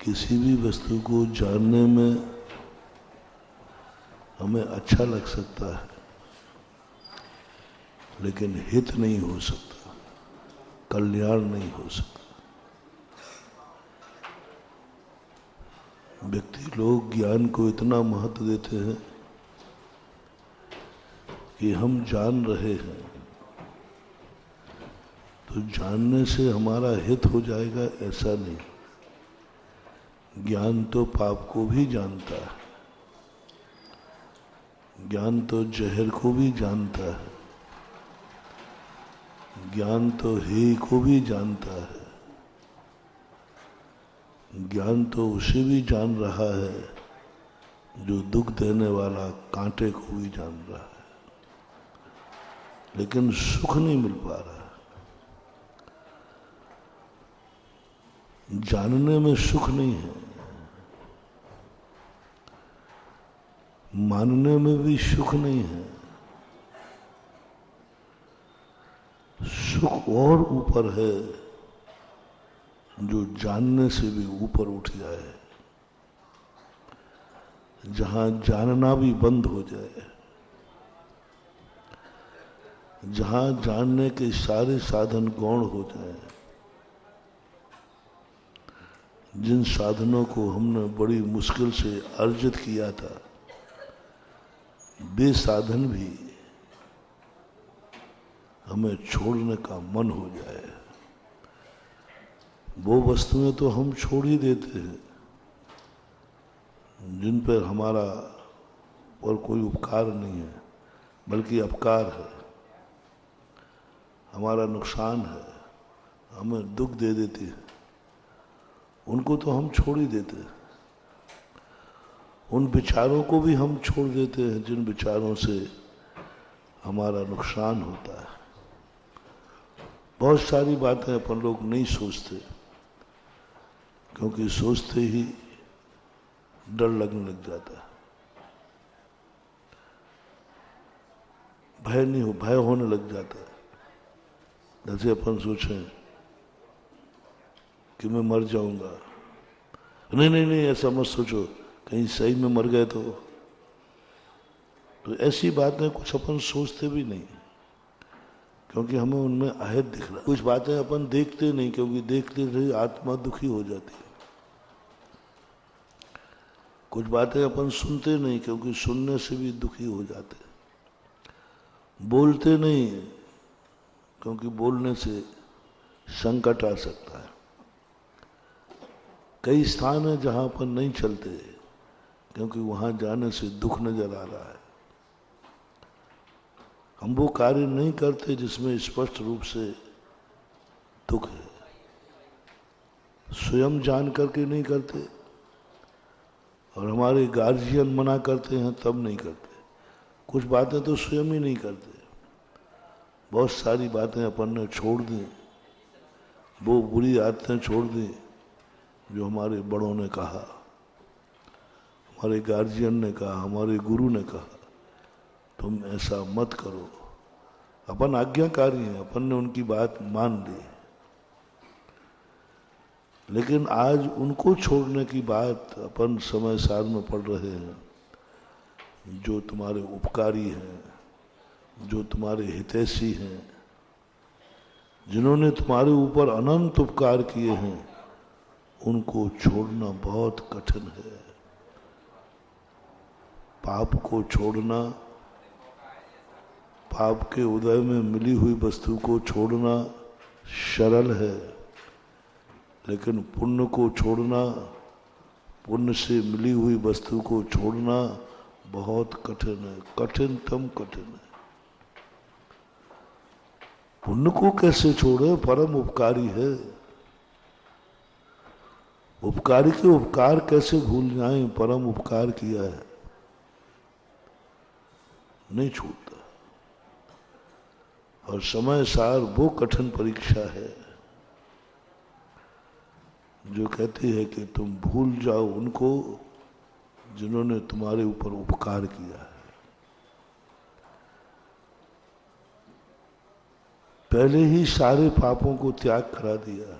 किसी भी वस्तु को जानने में हमें अच्छा लग सकता है, लेकिन हित नहीं हो सकता, कल्याण नहीं हो सकता। व्यक्ति लोग ज्ञान को इतना महत्व देते हैं कि हम जान रहे हैं तो जानने से हमारा हित हो जाएगा, ऐसा नहीं। ज्ञान तो पाप को भी जानता है, ज्ञान तो जहर को भी जानता है, ज्ञान तो हे को भी जानता है, ज्ञान तो उसे भी जान रहा है जो दुख देने वाला कांटे को भी जान रहा है, लेकिन सुख नहीं मिल पा रहा है। जानने में सुख नहीं है, मानने में भी सुख नहीं है। सुख और ऊपर है जो जानने से भी ऊपर उठ जाए, जहां जानना भी बंद हो जाए, जहां जानने के सारे साधन गौण हो जाए। जिन साधनों को हमने बड़ी मुश्किल से अर्जित किया था, वे साधन भी हमें छोड़ने का मन हो जाए। वो वस्तुएं तो हम छोड़ ही देते हैं जिन पर हमारा और कोई उपकार नहीं है, बल्कि अपकार है, हमारा नुकसान है, हमें दुख दे देती है। उनको तो हम छोड़ ही देते हैं। उन विचारों को भी हम छोड़ देते हैं जिन विचारों से हमारा नुकसान होता है। बहुत सारी बातें अपन लोग नहीं सोचते, क्योंकि सोचते ही डर लगने लग जाता है, भय होने लग जाता है। जैसे अपन सोचें कि मैं मर जाऊंगा, नहीं ऐसा मत सोचो, कहीं सही में मर गए तो ऐसी बातें कुछ अपन सोचते भी नहीं, क्योंकि हमें उनमें अहद दिख रहा है। कुछ बातें अपन देखते नहीं, क्योंकि देखते रही आत्मा दुखी हो जाती है। कुछ बातें अपन सुनते नहीं, क्योंकि सुनने से भी दुखी हो जाते हैं। बोलते नहीं, क्योंकि बोलने से संकट आ सकता है। कई स्थान है जहां अपन नहीं चलते, क्योंकि वहां जाने से दुख नजर आ रहा है। हम वो कार्य नहीं करते जिसमें स्पष्ट रूप से दुख है। स्वयं जान करके नहीं करते, और हमारे गार्जियन मना करते हैं तब नहीं करते। कुछ बातें तो स्वयं ही नहीं करते। बहुत सारी बातें अपन ने छोड़ दी, वो बुरी आदतें छोड़ दी जो हमारे बड़ों ने कहा, हमारे गार्जियन ने कहा, हमारे गुरु ने कहा, तुम ऐसा मत करो। अपन आज्ञाकारी हैं, अपन ने उनकी बात मान ली, लेकिन आज उनको छोड़ने की बात अपन समय सार में पढ़ रहे हैं। जो तुम्हारे उपकारी हैं, जो तुम्हारे हितैषी हैं, जिन्होंने तुम्हारे ऊपर अनंत उपकार किए हैं, उनको छोड़ना बहुत कठिन है। पाप को छोड़ना, पाप के उदय में मिली हुई वस्तु को छोड़ना सरल है, लेकिन पुण्य को छोड़ना, पुण्य से मिली हुई वस्तु को छोड़ना बहुत कठिन है, कठिनतम कठिन है। पुण्य को कैसे छोड़े? परम उपकारी है। उपकारी के उपकार कैसे भूल जाएं? परम उपकार किया है, नहीं छूटता। और समय सार वो कठिन परीक्षा है जो कहती है कि तुम भूल जाओ उनको जिन्होंने तुम्हारे ऊपर उपकार किया है। पहले ही सारे पापों को त्याग करा दिया।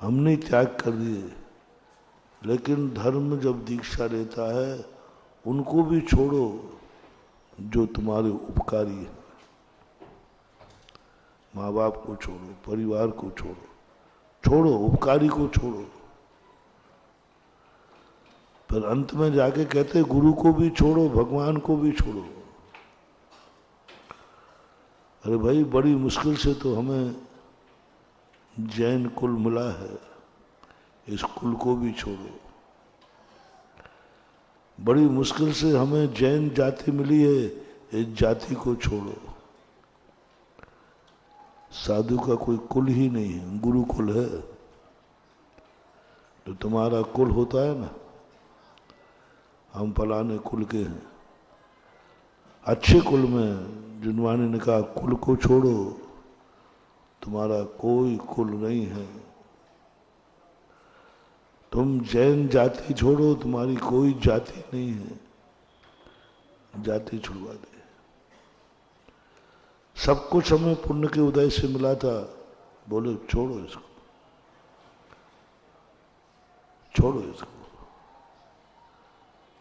हमने त्याग कर दिए, लेकिन धर्म जब दीक्षा लेता है उनको भी छोड़ो जो तुम्हारे उपकारी है। माँ बाप को छोड़ो, परिवार को छोड़ो, छोड़ो उपकारी को छोड़ो। पर अंत में जाके कहते गुरु को भी छोड़ो, भगवान को भी छोड़ो। अरे भाई, बड़ी मुश्किल से तो हमें जैन कुल मिला है, इस कुल को भी छोड़ो। बड़ी मुश्किल से हमें जैन जाति मिली है, इस जाति को छोड़ो। साधु का कोई कुल ही नहीं है, गुरु कुल है। तो तुम्हारा कुल होता है ना, हम फलाने कुल के हैं, अच्छे कुल में जिनवाने ने कहा कुल को छोड़ो, तुम्हारा कोई कुल नहीं है। तुम जैन जाति छोड़ो, तुम्हारी कोई जाति नहीं है, जाति छुड़वा दे। सब कुछ हमें पुण्य के उदय से मिला था, बोले छोड़ो इसको, छोड़ो इसको,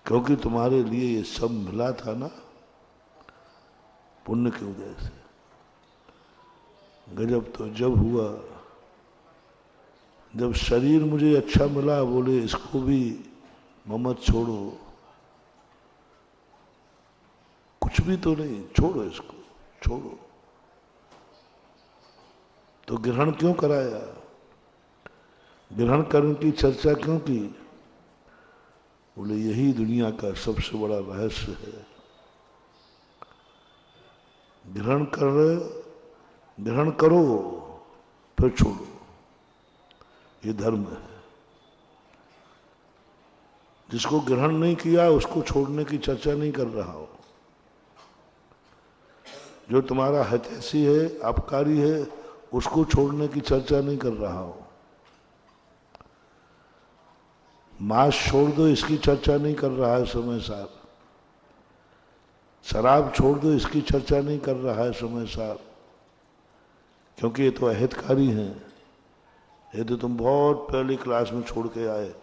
क्योंकि तुम्हारे लिए ये सब मिला था ना पुण्य के उदय से। गजब तो जब हुआ जब शरीर मुझे अच्छा मिला, बोले इसको भी मत छोड़ो, कुछ भी तो नहीं, छोड़ो इसको, छोड़ो। तो ग्रहण क्यों कराया, ग्रहण करने की चर्चा क्यों की? बोले यही दुनिया का सबसे बड़ा रहस्य है। ग्रहण करो फिर छोड़ो, ये धर्म है। जिसको ग्रहण नहीं किया उसको छोड़ने की चर्चा नहीं कर रहा हो। जो तुम्हारा हितैषी है, अपकारी है, उसको छोड़ने की चर्चा नहीं कर रहा हो। मांस छोड़ दो इसकी चर्चा नहीं कर रहा है समय सार। शराब छोड़ दो इसकी चर्चा नहीं कर रहा है समय सार, क्योंकि ये तो अहितकारी हैं। ये तो तुम बहुत पहली क्लास में छोड़ के आए,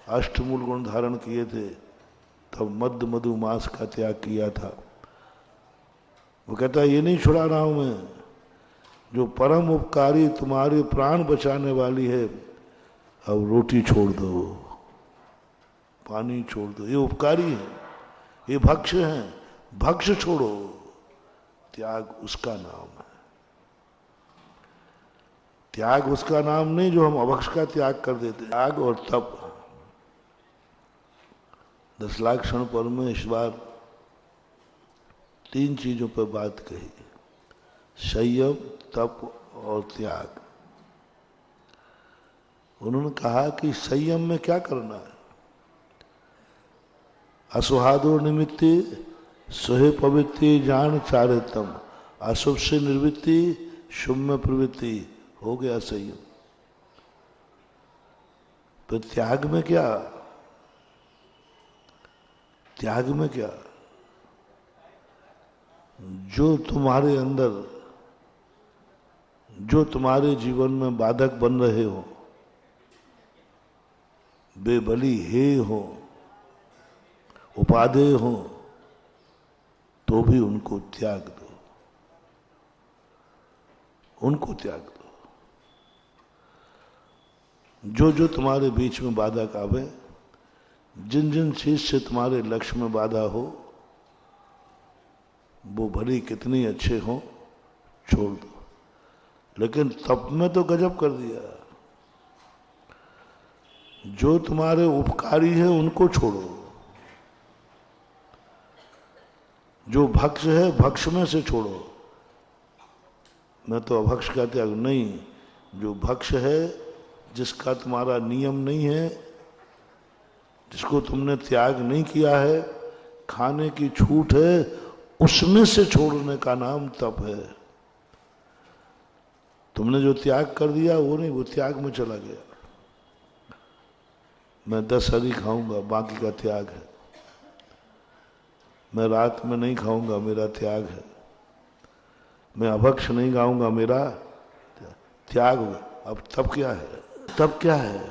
अष्टमूल गुण धारण किए थे, तब मद्य मधु मांस का त्याग किया था। वो कहता है ये नहीं छुड़ा रहा हूं मैं, जो परम उपकारी तुम्हारे प्राण बचाने वाली है, अब रोटी छोड़ दो, पानी छोड़ दो, ये उपकारी है, ये भक्ष हैं, भक्ष छोड़ो। त्याग उसका नाम है, त्याग उसका नाम नहीं जो हम अभक्ष का त्याग कर देते। त्याग और तप 10 लाख क्षण पर में इस बार 3 चीजों पर बात कही, संयम, तप और त्याग। उन्होंने कहा कि संयम में क्या करना है? असुहादो निमित्ते सुहे पवित्ति जान चारितम, अशुभ से निर्वृत्ति शुभ में प्रवृत्ति, हो गया संयम। तो त्याग में क्या? त्याग में क्या? जो तुम्हारे अंदर, जो तुम्हारे जीवन में बाधक बन रहे हो, बेबली हे हो, उपादेय हो, तो भी उनको त्याग दो, उनको त्याग दो। जो जो तुम्हारे बीच में बाधक आवे, जिन जिन चीज से तुम्हारे लक्ष्य में बाधा हो, वो भली कितनी अच्छे हो, छोड़ दो। लेकिन तप में तो गजब कर दिया, जो तुम्हारे उपकारी है उनको छोड़ो। जो भक्ष है भक्ष में से छोड़ो। मैं तो अभक्ष का त्याग नहीं, जो भक्ष है, जिसका तुम्हारा नियम नहीं है, जिसको तुमने त्याग नहीं किया है, खाने की छूट है, उसमें से छोड़ने का नाम तप है। तुमने जो त्याग कर दिया वो नहीं, वो त्याग में चला गया। मैं 10 हरी खाऊंगा, बाकी का त्याग है। मैं रात में नहीं खाऊंगा, मेरा त्याग है। मैं अभक्ष नहीं गाऊंगा, मेरा त्याग हो। अब तब क्या है? तब क्या है?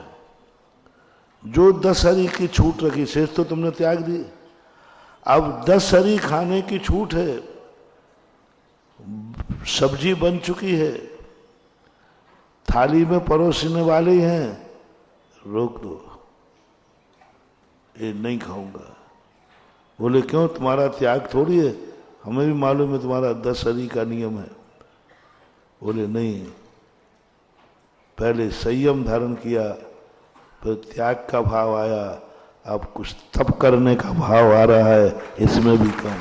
जो 10 हरी की छूट रखी, शेष तो तुमने त्याग दी। अब 10 हरी खाने की छूट है, सब्जी बन चुकी है, थाली में परोसने वाले हैं, रोक दो, ये नहीं खाऊंगा। बोले क्यों? तुम्हारा त्याग थोड़ी है, हमें भी मालूम है तुम्हारा 10 हरी का नियम है। बोले नहीं, पहले संयम धारण किया, फिर त्याग का भाव आया, अब कुछ तप करने का भाव आ रहा है, इसमें भी कम,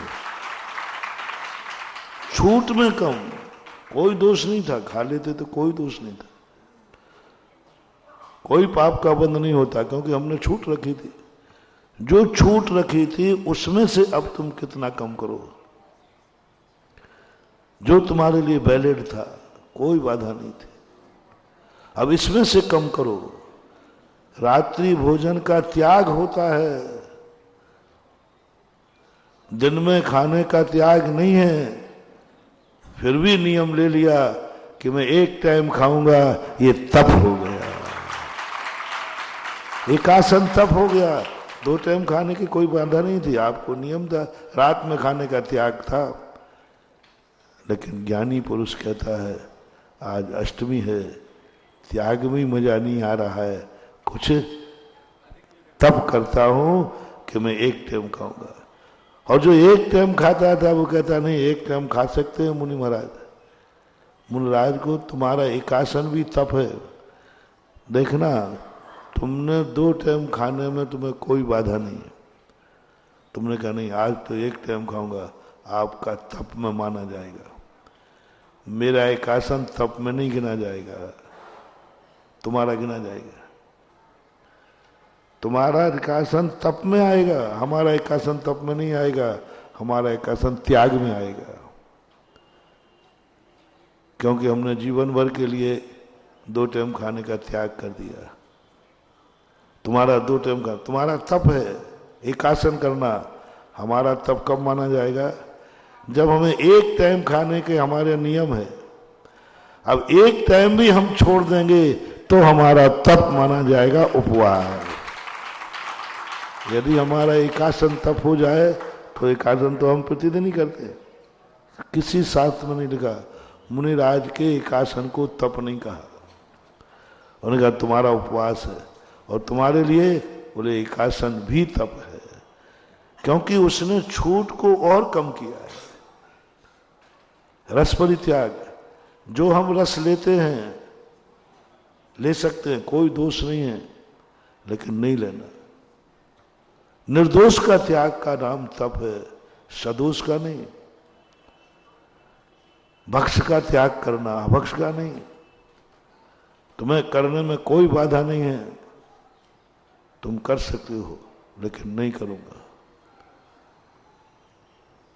छूट में कम। कोई दोष नहीं था, खा लेते तो कोई दोष नहीं था, कोई पाप का बंध नहीं होता, क्योंकि हमने छूट रखी थी। जो छूट रखी थी उसमें से अब तुम कितना कम करो, जो तुम्हारे लिए वैलिड था, कोई बाधा नहीं थी, अब इसमें से कम करो। रात्रि भोजन का त्याग होता है, दिन में खाने का त्याग नहीं है। फिर भी नियम ले लिया कि मैं एक टाइम खाऊंगा, ये तप हो गया, एकासन तप हो गया। 2 टाइम खाने की कोई बाधा नहीं थी, आपको नियम था, रात में खाने का त्याग था। लेकिन ज्ञानी पुरुष कहता है आज अष्टमी है, त्याग में मजा नहीं आ रहा है, कुछ तप करता हूं कि मैं एक टाइम खाऊंगा। और जो एक टाइम खाता था वो कहता नहीं, एक टाइम खा सकते हैं मुनि महाराज। मुनि महाराज को तुम्हारा एकासन भी तप है, देखना तुमने 2 टाइम खाने में तुम्हें कोई बाधा नहीं है। तुमने कहा नहीं, आज तो एक टाइम खाऊंगा, आपका तप में माना जाएगा, मेरा एकासन तप में नहीं गिना जाएगा, तुम्हारा गिना जाएगा। तुम्हारा एकासन तप में आएगा, हमारा एकासन तप में नहीं आएगा, हमारा एकासन त्याग में आएगा। क्योंकि हमने जीवन भर के लिए 2 टाइम खाने का त्याग कर दिया। तुम्हारा 2 टाइम का तुम्हारा तप है एकासन करना, हमारा तप कब माना जाएगा? जब हमें एक टाइम खाने के हमारे नियम है। अब एक टाइम भी हम छोड़ देंगे तो हमारा तप माना जाएगा उपवास। यदि हमारा एकासन तप हो जाए तो एकासन तो हम प्रतिदिन ही करते हैं, किसी शास्त्र में नहीं लिखा। मुनिराज के एकासन को तप नहीं कहा, उन्होंने कहा तुम्हारा उपवास है, और तुम्हारे लिए बोले एकासन भी तप है, क्योंकि उसने छूट को और कम किया है। रस परित्याग, जो हम रस लेते हैं ले सकते हैं, कोई दोष नहीं है, लेकिन नहीं लेना। निर्दोष का त्याग का नाम तप है, सदोष का नहीं। भक्ष का त्याग करना, अभक्ष का नहीं। तुम्हें करने में कोई बाधा नहीं है, तुम कर सकते हो, लेकिन नहीं करूंगा।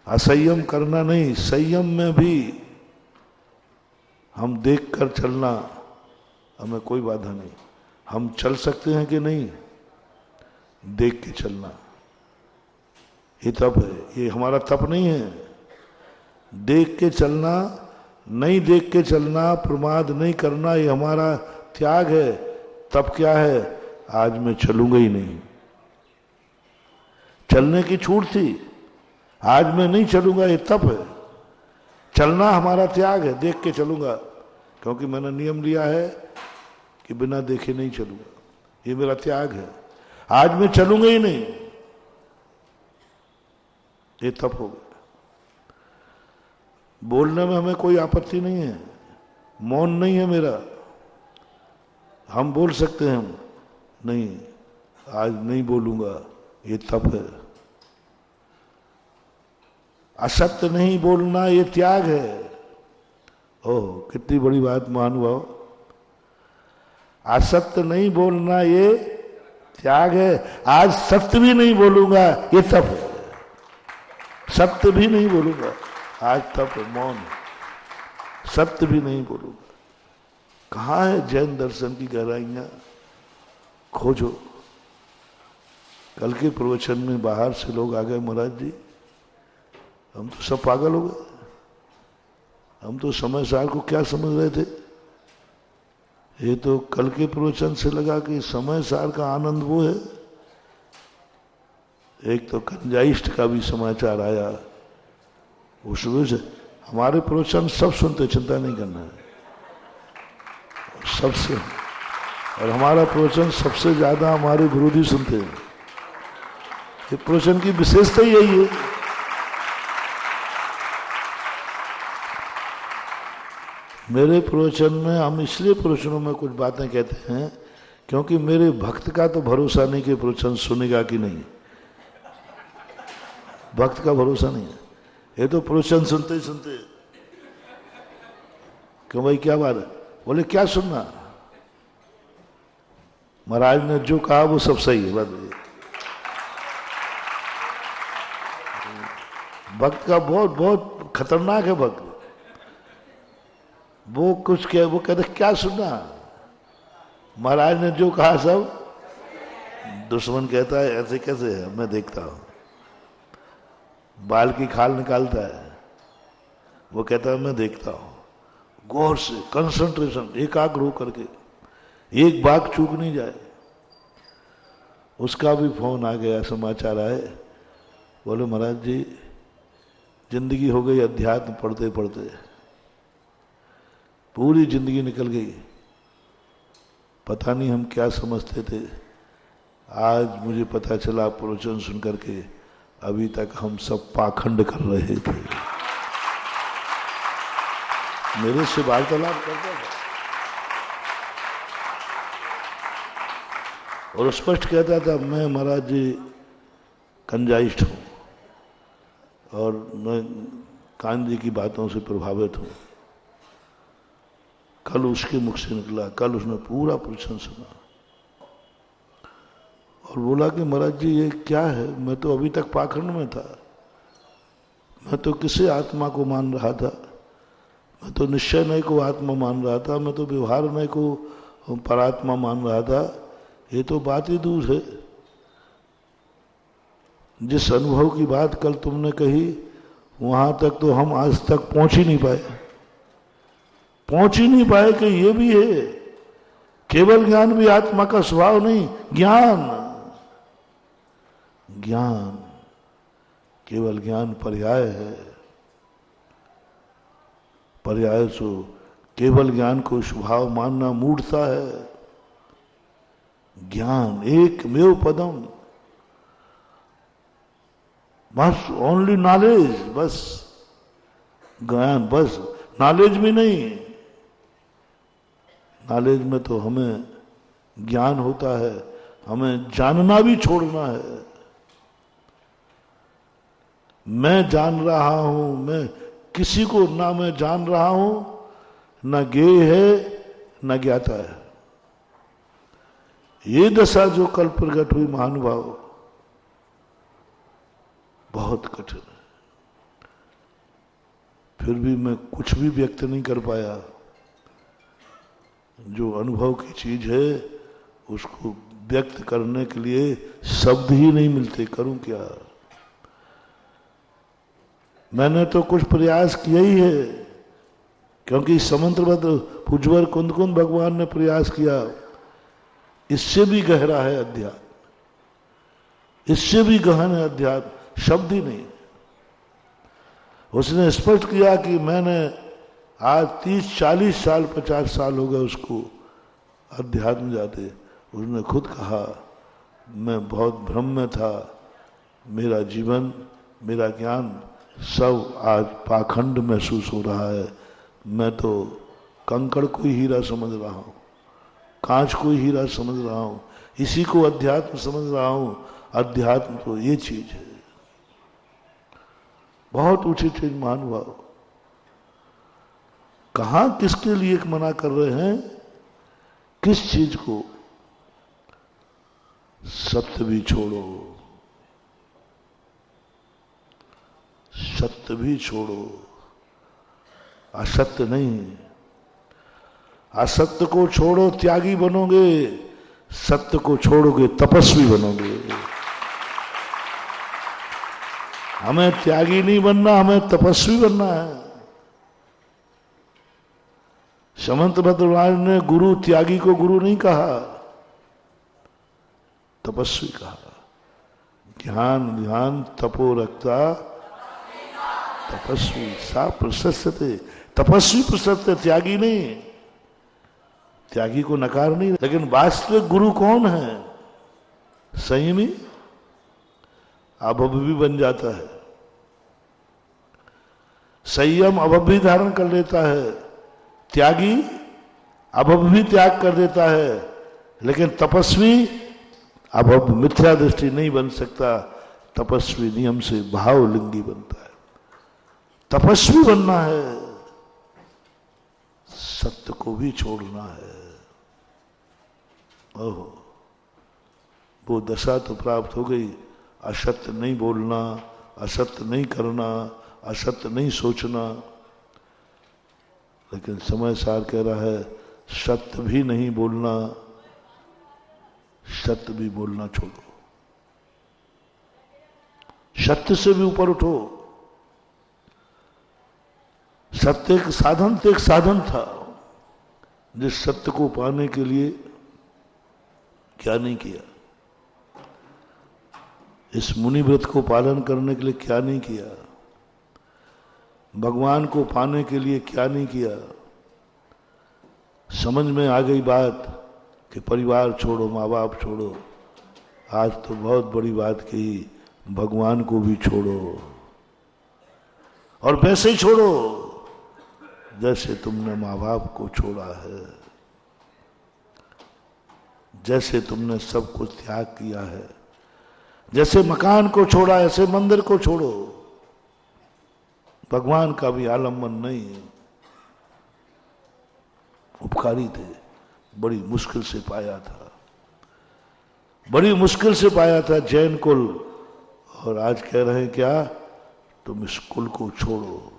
असंयम करना नहीं, संयम में भी हम देखकर चलना, हमें कोई बाधा नहीं। हम चल सकते हैं कि नहीं, देख के चलना, ये तप है। ये हमारा तप नहीं है, देख के चलना, नहीं देख के चलना, प्रमाद नहीं करना, ये हमारा त्याग है। तप क्या है? आज मैं चलूंगा ही नहीं, चलने की छूट थी, आज मैं नहीं चलूंगा, ये तप है। चलना हमारा त्याग है, देख के चलूंगा, क्योंकि मैंने नियम लिया है कि बिना देखे नहीं चलूंगा, ये मेरा त्याग है। आज मैं चलूंगा ही नहीं, ये तप हो गया। बोलने में हमें कोई आपत्ति नहीं है, मौन नहीं है मेरा, हम बोल सकते हैं। नहीं, आज नहीं बोलूंगा, ये तप है। असत्य नहीं बोलना, ये त्याग है। ओह, कितनी बड़ी बात महानुभाव। असत्य नहीं बोलना ये त्याग है। आज सत्य भी नहीं बोलूंगा, ये तप है। सत्य भी नहीं बोलूंगा, आज तप है, मौन। सत्य भी नहीं बोलूंगा। कहाँ है जैन दर्शन की गहराइयां? खोजो। कल के प्रवचन में बाहर से लोग आ गए, महाराज जी हम तो सब पागल हो गए, हम तो समय सार को क्या समझ रहे थे, ये तो कल के प्रवचन से लगा कि समय सार का आनंद वो है। एक तो कंजाइष्ट का भी समाचार आया, उस से हमारे प्रवचन सब सुनते, चिंता नहीं करना है सबसे, और हमारा प्रवचन सबसे ज्यादा हमारे विरोधी सुनते हैं। ये प्रवचन की विशेषता ही यही है। मेरे प्रवचन में हम इसलिए प्रवचनों में कुछ बातें कहते हैं क्योंकि मेरे भक्त का तो भरोसा नहीं कि प्रवचन सुनेगा कि नहीं, भक्त का भरोसा नहीं है। ये तो प्रवचन सुनते ही सुनते क्यों भाई क्या बात है, बोले क्या सुनना, महाराज ने जो कहा वो सब सही है। बात भक्त का बहुत बहुत खतरनाक है भक्त। वो कुछ कह, वो कहते क्या सुनना, महाराज ने जो कहा सब। दुश्मन कहता है ऐसे कैसे है, मैं देखता हूं, बाल की खाल निकालता है, वो कहता है मैं देखता हूं। गौर से कंसंट्रेशन, एकाग्र होकर के, एक बात चूक नहीं जाए। उसका भी फोन आ गया, समाचार आए, बोले महाराज जी जिंदगी हो गई अध्यात्म पढ़ते पढ़ते, पूरी जिंदगी निकल गई, पता नहीं हम क्या समझते थे, आज मुझे पता चला प्रवचन सुन करके अभी तक हम सब पाखंड कर रहे थे। मेरे से वार्तालाप करता था और स्पष्ट कहता था मैं महाराज जी कंजाइष्ट हूं और मैं कान जी की बातों से प्रभावित हूं। कल उसके मुख से निकला, कल उसने पूरा प्रवचन सुना और बोला कि महाराज जी ये क्या है, मैं तो अभी तक पाखंड में था, मैं तो किसी आत्मा को मान रहा था, मैं तो निश्चय नहीं को आत्मा मान रहा था, मैं तो व्यवहार नहीं को परात्मा मान रहा था। ये तो बात ही दूर है। जिस अनुभव की बात कल तुमने कही वहां तक तो हम आज तक पहुंच ही नहीं पाए कि ये भी है। केवल ज्ञान भी आत्मा का स्वभाव नहीं, ज्ञान केवल ज्ञान पर्याय है। पर्याय सो केवल ज्ञान को स्वभाव मानना मूढ़ता है। ज्ञान एकमेव पदम, बस ओनली नॉलेज, बस ज्ञान, बस नॉलेज भी नहीं। नॉलेज में तो हमें ज्ञान होता है, हमें जानना भी छोड़ना है। मैं जान रहा हूं, मैं किसी को ना मैं जान रहा हूं, ना ज्ञेय है ना ज्ञाता है। ये दशा जो कल प्रकट हुई महानुभाव, बहुत कठिन है। फिर भी मैं कुछ भी व्यक्त नहीं कर पाया। जो अनुभव की चीज है उसको व्यक्त करने के लिए शब्द ही नहीं मिलते, करूं क्या। मैंने तो कुछ प्रयास किया ही है, क्योंकि समंत्रबद्ध पूज्यवर कुंद भगवान ने प्रयास किया। इससे भी गहरा है अध्यात्म, इससे भी गहन है अध्यात्म, शब्द ही नहीं। उसने स्पष्ट किया कि मैंने आज 30-40 साल 50 साल हो गए उसको अध्यात्म जाते। उसने खुद कहा मैं बहुत भ्रम में था, मेरा जीवन मेरा ज्ञान सब आज पाखंड महसूस हो रहा है। मैं तो कंकड़ को ही हीरा समझ रहा हूं, कांच को ही हीरा समझ रहा हूं, इसी को अध्यात्म समझ रहा हूं। अध्यात्म तो ये चीज है, बहुत ऊंची चीज। महानुभाव कहां किसके लिए मना कर रहे हैं, किस चीज को। सत्य भी छोड़ो, सत्य भी छोड़ो, असत्य नहीं। असत्य को छोड़ो त्यागी बनोगे, सत्य को छोड़ोगे तपस्वी बनोगे। हमें त्यागी नहीं बनना, हमें तपस्वी बनना है। समंत भद्र महाराज ने गुरु त्यागी को गुरु नहीं कहा, तपस्वी कहा। ज्ञान ध्यान तपो रखता तपस्वी सा प्रशस्यते, तपस्वी प्रशस्त, त्यागी नहीं। त्यागी को नकार नहीं, लेकिन वास्तविक गुरु कौन है? संयमी अभव भी बन जाता है, संयम अभव भी धारण कर लेता है, त्यागी अभव भी त्याग कर देता है, लेकिन तपस्वी अभव मिथ्या दृष्टि नहीं बन सकता। तपस्वी नियम से भावलिंगी बनता है। तपस्वी बनना है, सत्य को भी छोड़ना है। ओहो, वो दशा तो प्राप्त हो गई। असत्य नहीं बोलना, असत्य नहीं करना, असत्य नहीं सोचना। लेकिन समय सार कह रहा है सत्य भी नहीं बोलना, सत्य भी बोलना छोड़ो, सत्य से भी ऊपर उठो। सत्य एक साधन था, जिस सत्य को पाने के लिए क्या नहीं किया, इस मुनि व्रत को पालन करने के लिए क्या नहीं किया, भगवान को पाने के लिए क्या नहीं किया। समझ में आ गई बात कि परिवार छोड़ो, माँ बाप छोड़ो। आज तो बहुत बड़ी बात कही, भगवान को भी छोड़ो, और वैसे ही छोड़ो जैसे तुमने माँ बाप को छोड़ा है, जैसे तुमने सब कुछ त्याग किया है। जैसे मकान को छोड़ा ऐसे मंदिर को छोड़ो। भगवान का भी आलम्बन नहीं। उपकारी थे, बड़ी मुश्किल से पाया था, बड़ी मुश्किल से पाया था जैन कुल। और आज कह रहे हैं क्या, तुम इस कुल को छोड़ो।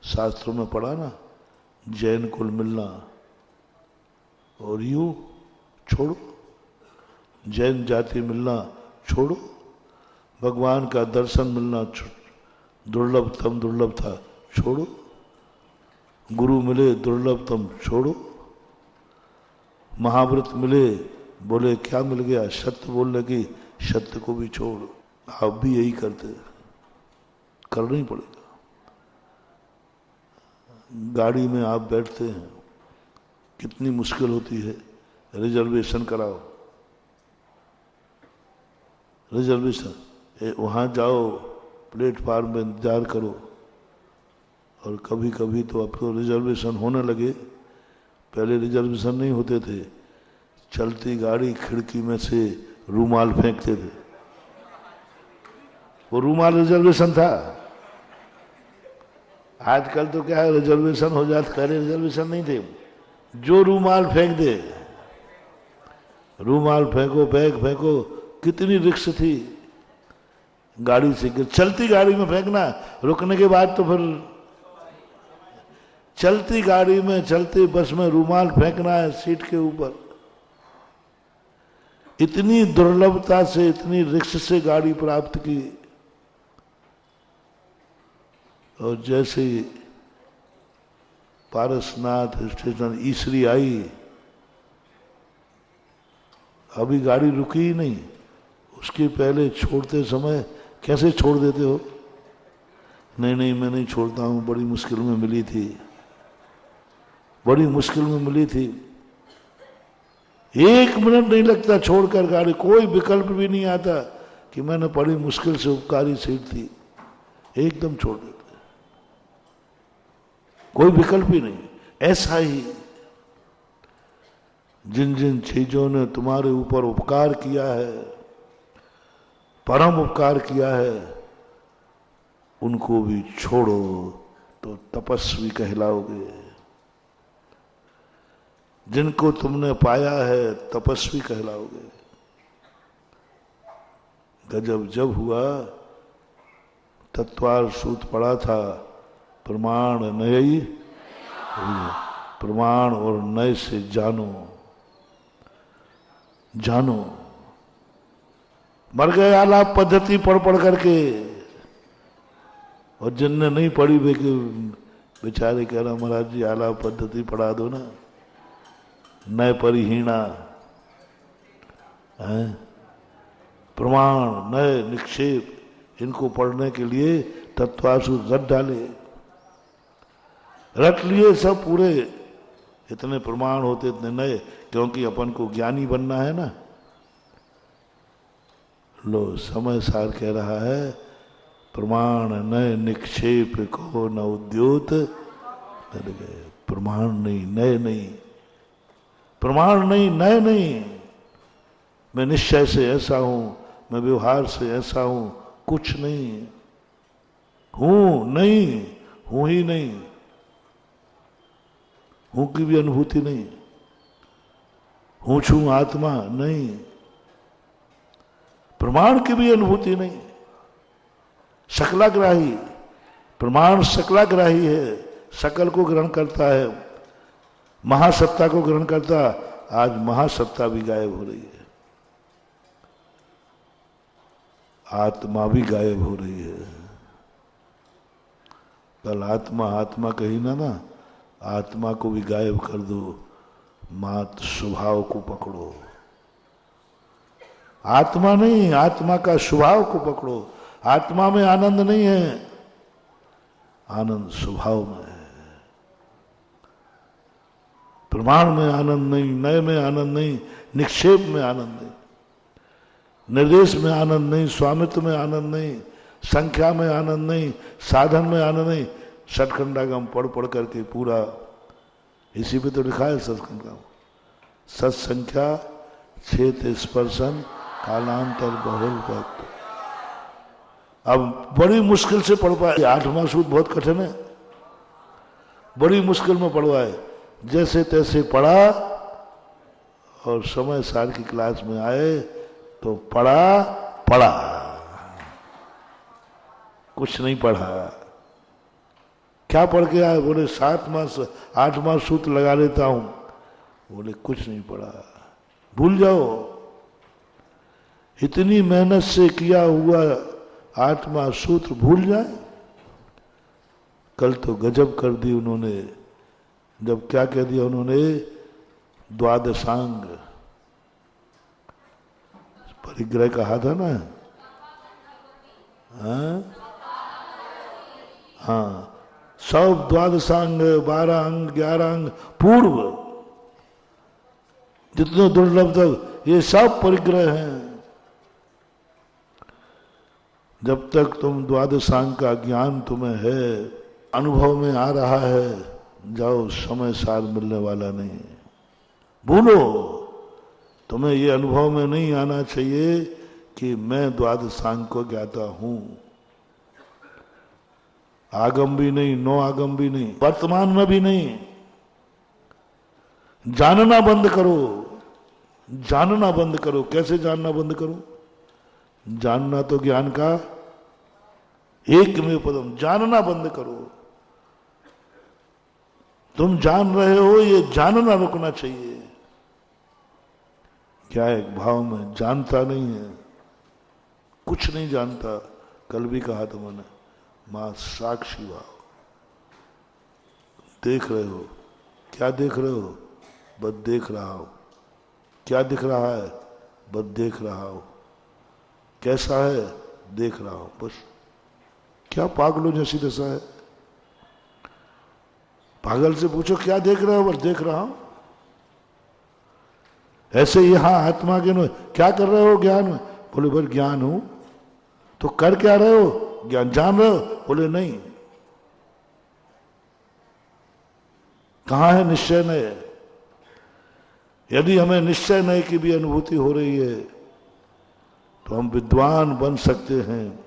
शास्त्रों में पढ़ा ना, जैन कुल मिलना और यूं छोड़ो, जैन जाति मिलना छोड़ो, भगवान का दर्शन मिलना दुर्लभतम दुर्लभ था, छोड़ो, गुरु मिले दुर्लभतम छोड़ो, महाव्रत मिले, बोले क्या मिल गया, सत्य बोलने की, सत्य को भी छोड़। आप भी यही करते, करना ही पड़ेगा। गाड़ी में आप बैठते हैं, कितनी मुश्किल होती है, रिजर्वेशन कराओ, रिजर्वेशन, वहाँ जाओ, प्लेटफार्म में इंतजार करो। और कभी कभी तो अब तो रिजर्वेशन होने लगे, पहले रिजर्वेशन नहीं होते थे, चलती गाड़ी खिड़की में से रूमाल फेंकते थे, वो रूमाल रिजर्वेशन था। आजकल तो क्या है, रिजर्वेशन हो जाता, पहले रिजर्वेशन नहीं थे, जो रूमाल फेंक दे, रूमाल फेंको, बैग फेंको, कितनी रिक्स थी गाड़ी से, चलती गाड़ी में फेंकना, रुकने के बाद तो फिर चलती गाड़ी में, चलती बस में रूमाल फेंकना है सीट के ऊपर। इतनी दुर्लभता से, इतनी रिक्स से गाड़ी प्राप्त की। और जैसे ही पारसनाथ स्टेशन ईसरी आई, अभी गाड़ी रुकी ही नहीं, उसके पहले छोड़ते समय कैसे छोड़ देते हो, नहीं नहीं मैं नहीं छोड़ता हूं, बड़ी मुश्किल में मिली थी, बड़ी मुश्किल में मिली थी। 1 मिनट नहीं लगता छोड़कर गाड़ी, कोई विकल्प भी नहीं आता कि मैंने बड़ी मुश्किल से उपकारी सीट थी, एकदम छोड़ देते, कोई विकल्प ही नहीं। ऐसा ही जिन जिन चीजों ने तुम्हारे ऊपर उपकार किया है, परम उपकार किया है, उनको भी छोड़ो तो तपस्वी कहलाओगे। जिनको तुमने पाया है तपस्वी कहलाओगे। गजब जब हुआ, तत्वार सूत पड़ा था, प्रमाण नयी, प्रमाण और नय से जानो, जानो। मर गए आलाप पद्धति पढ़ पढ़ करके, और जिनने नहीं पढ़ी वे बेचारे कह रहा महाराज जी आलाप पद्धति पढ़ा दो ना, नय परिहीणा है, प्रमाण नय निक्षेप, इनको पढ़ने के लिए तत्वासु रट डाले, रट लिए सब पूरे, इतने प्रमाण होते इतने नए, क्योंकि अपन को ज्ञानी बनना है ना। लो समय सार कह रहा है प्रमाण नए निक्षेप को न उद्योत, प्रमाण नहीं नए नहीं, प्रमाण नहीं नए नहीं, मैं निश्चय से ऐसा हूं, मैं व्यवहार से ऐसा हूं, कुछ नहीं हूं, नहीं हूं ही नहीं, हूं की भी अनुभूति नहीं, हूं छू आत्मा नहीं, प्रमाण की भी अनुभूति नहीं, शकलाग्राही, प्रमाण शकलाग्राही है, शकल को ग्रहण करता है, महासत्ता को ग्रहण करता, आज महासत्ता भी गायब हो रही है, आत्मा भी गायब हो रही है। कल आत्मा आत्मा कही ना, आत्मा को भी गायब कर दो, मात स्वभाव को पकड़ो, आत्मा नहीं, आत्मा का स्वभाव को पकड़ो। आत्मा में आनंद नहीं है, आनंद स्वभाव में है। प्रमाण में आनंद नहीं, नए में आनंद नहीं, निक्षेप में आनंद नहीं, निर्देश में आनंद नहीं, स्वामित्व में आनंद नहीं, संख्या में आनंद नहीं, साधन में आनंद नहीं। सतखंडागम पढ़ पढ़ करके पूरा इसी पे तो लिखा है सत्खंडागम, सत्संख्या छेत स्पर्शन कालांतर बहुल भक्त। अब बड़ी मुश्किल से पढ़ पाए, 8वां सूत्र बहुत कठिन है, बड़ी मुश्किल में पढ़वाए, जैसे तैसे पढ़ा और समय साल की क्लास में आए तो पढ़ा, कुछ नहीं पढ़ा। क्या पढ़ के आए? बोले 8वां सूत्र लगा लेता हूं। बोले कुछ नहीं पढ़ा, भूल जाओ। इतनी मेहनत से किया हुआ 8वां सूत्र भूल जाए। कल तो गजब कर दी उन्होंने, जब क्या कह दिया उन्होंने, द्वादशांग परिग्रह कहा था ना। हाँ, सब द्वादशांग, 12 अंग, 11 अंग पूर्व, जितने दुर्लभ तक, ये सब परिग्रह हैं। जब तक तुम द्वादशांग का ज्ञान तुम्हें है, अनुभव में आ रहा है, जाओ, समय सार मिलने वाला नहीं। भूलो, तुम्हें ये अनुभव में नहीं आना चाहिए कि मैं द्वादशांग को ज्ञाता हूं। आगम भी नहीं, नो आगम भी नहीं, वर्तमान में भी नहीं। जानना बंद करो, जानना बंद करो। कैसे जानना बंद करो? जानना तो ज्ञान का एक में पदम, जानना बंद करो। तुम जान रहे हो, ये जानना रुकना चाहिए। क्या एक भाव में जानता नहीं है, कुछ नहीं जानता। कल भी कहा था मैंने, मां साक्षी भाव। देख रहे हो, क्या देख रहे हो? बस देख रहा हो। क्या दिख रहा है? बस देख रहा हो। कैसा है? देख रहा हो, बस। क्या पागलों जैसी दशा है? पागल से पूछो क्या देख रहे हो? बस देख रहा हूं। ऐसे यहां आत्मा के नो क्या कर रहे हो ज्ञान में? बोले बस ज्ञान हूं। तो कर क्या रहे हो? ज्ञान जान रहे हो? बोले नहीं। कहां है निश्चय नय? यदि हमें निश्चय नय की भी अनुभूति हो रही है तो हम विद्वान बन सकते हैं,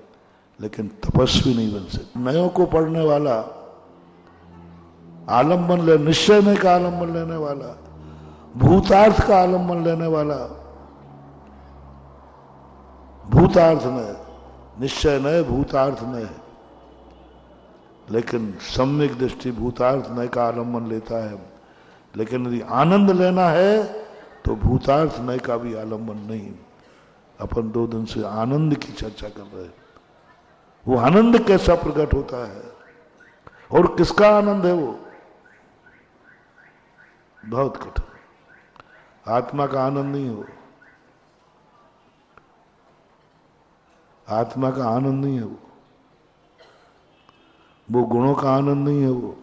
लेकिन तपस्वी नहीं बन सकते। नयों को पढ़ने वाला, आलम्बन ले, निश्चय नय का आलम्बन लेने वाला, भूतार्थ का आलम्बन लेने वाला, भूतार्थ नय, निश्चय नय, भूतार्थ नय, लेकिन सम्यक दृष्टि भूतार्थ नय का आलम्बन लेता है। लेकिन यदि आनंद लेना है तो भूतार्थ नय का भी आलम्बन नहीं। अपन 2 दिन से आनंद की चर्चा कर रहे हैं। वो आनंद कैसा प्रकट होता है, और किसका आनंद है वो? बहुत कठिन। आत्मा का आनंद नहीं है वो, आत्मा का आनंद नहीं है वो गुणों का आनंद नहीं है वो।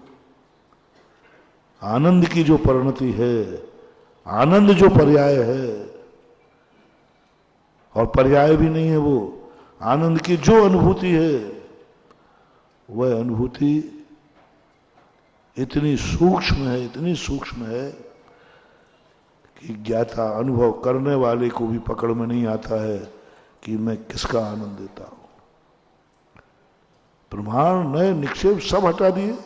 आनंद की जो परिणति है, आनंद जो पर्याय है, और पर्याय भी नहीं है वो, आनंद की जो अनुभूति है, वह अनुभूति इतनी सूक्ष्म है, इतनी सूक्ष्म है कि ज्ञाता अनुभव करने वाले को भी पकड़ में नहीं आता है कि मैं किसका आनंद देता हूं। प्रमाण नए निक्षेप सब हटा दिए,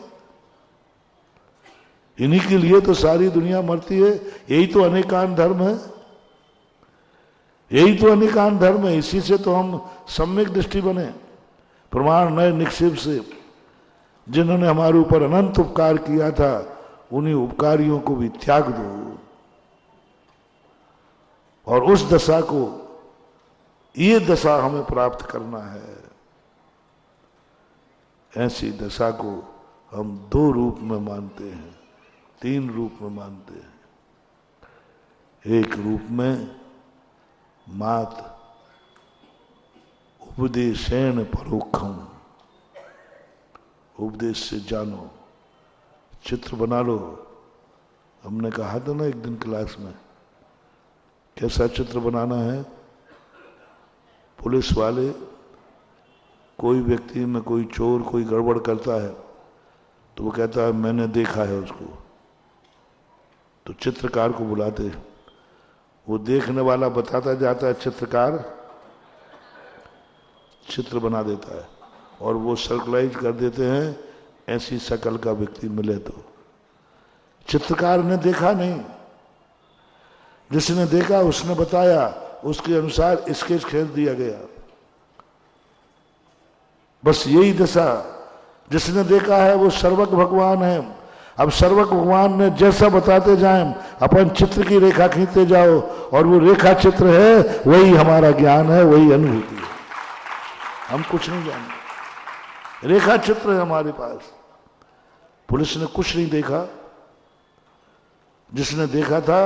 इन्हीं के लिए तो सारी दुनिया मरती है। यही तो अनेकांत धर्म है, यही तो अनेकांत धर्म है। इसी से तो हम सम्यक दृष्टि बने, प्रमाण नए निक्षेप से। जिन्होंने हमारे ऊपर अनंत उपकार किया था, उन्हीं उपकारियों को भी त्याग दो, और उस दशा को, ये दशा हमें प्राप्त करना है। ऐसी दशा को हम दो रूप में मानते हैं, तीन रूप में मानते हैं। एक रूप में मात उपदेशेन परोक्षम, उपदेश से जानो। चित्र बना लो, हमने कहा था ना एक दिन क्लास में, कैसा चित्र बनाना है। पुलिस वाले, कोई व्यक्ति में कोई चोर कोई गड़बड़ करता है तो वो कहता है मैंने देखा है उसको, तो चित्रकार को बुलाते हैं। वो देखने वाला बताता जाता है, चित्रकार चित्र बना देता है, और वो सर्कुलाइज कर देते हैं ऐसी शक्ल का व्यक्ति मिले तो। चित्रकार ने देखा नहीं, जिसने देखा उसने बताया, उसके अनुसार स्केच खींच दिया गया। बस यही दशा, जिसने देखा है वो सर्वज्ञ भगवान है। अब सर्वज्ञ भगवान ने जैसा बताते जाएं, अपन चित्र की रेखा खींचते जाओ, और वो रेखा चित्र है, वही हमारा ज्ञान है, वही अनुभूति है। हम कुछ नहीं जानते, रेखा चित्र है हमारे पास। पुलिस ने कुछ नहीं देखा, जिसने देखा था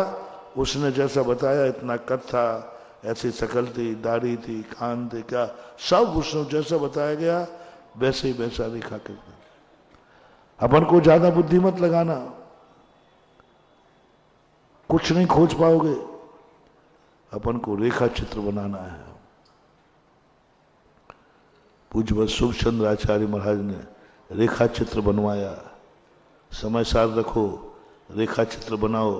उसने जैसा बताया, इतना कद था, ऐसी शकल थी, दाढ़ी थी, कान थे, क्या सब उसने जैसा बताया गया वैसे ही वैसा रेखा करना। अपन को ज्यादा बुद्धि मत लगाना, कुछ नहीं खोज पाओगे। अपन को रेखा चित्र बनाना है। पूज्य शुभ चंद्र आचार्य महाराज ने रेखा चित्र बनवाया। समय सार रखो, रेखा चित्र बनाओ,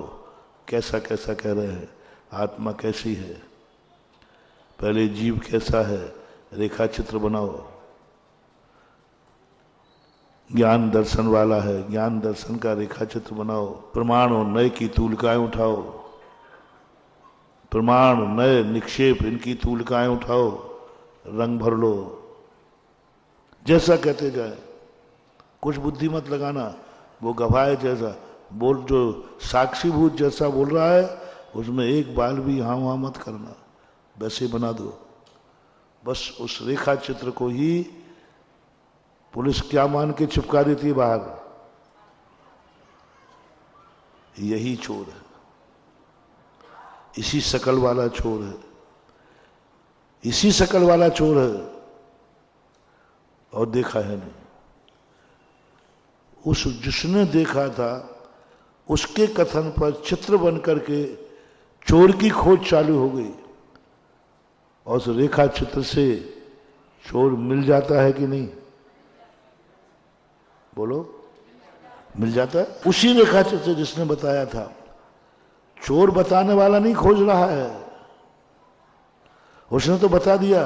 कैसा कैसा कह रहे हैं, आत्मा कैसी है, पहले जीव कैसा है, रेखा चित्र बनाओ। ज्ञान दर्शन वाला है, ज्ञान दर्शन का रेखा चित्र बनाओ। प्रमाण और नए की तूलिकाएं उठाओ, प्रमाण नए निक्षेप इनकी तूलिकाएं उठाओ, रंग भर लो, जैसा कहते जाए। कुछ बुद्धि मत लगाना, वो गवाह जैसा बोल, जो साक्षीभूत जैसा बोल रहा है उसमें एक बाल भी हाँ वहां मत करना, वैसे बना दो। बस उस रेखा चित्र को ही पुलिस क्या मान के चिपका देती है बाहर, यही चोर है, इसी शकल वाला चोर है, इसी शकल वाला चोर है, और देखा है नहीं। उस जिसने देखा था उसके कथन पर चित्र बन करके चोर की खोज चालू हो गई, और उस रेखा चित्र से चोर मिल जाता है कि नहीं? बोलो, मिल जाता है। उसी रेखा चित्र से जिसने बताया था, चोर बताने वाला नहीं खोज रहा है, उसने तो बता दिया।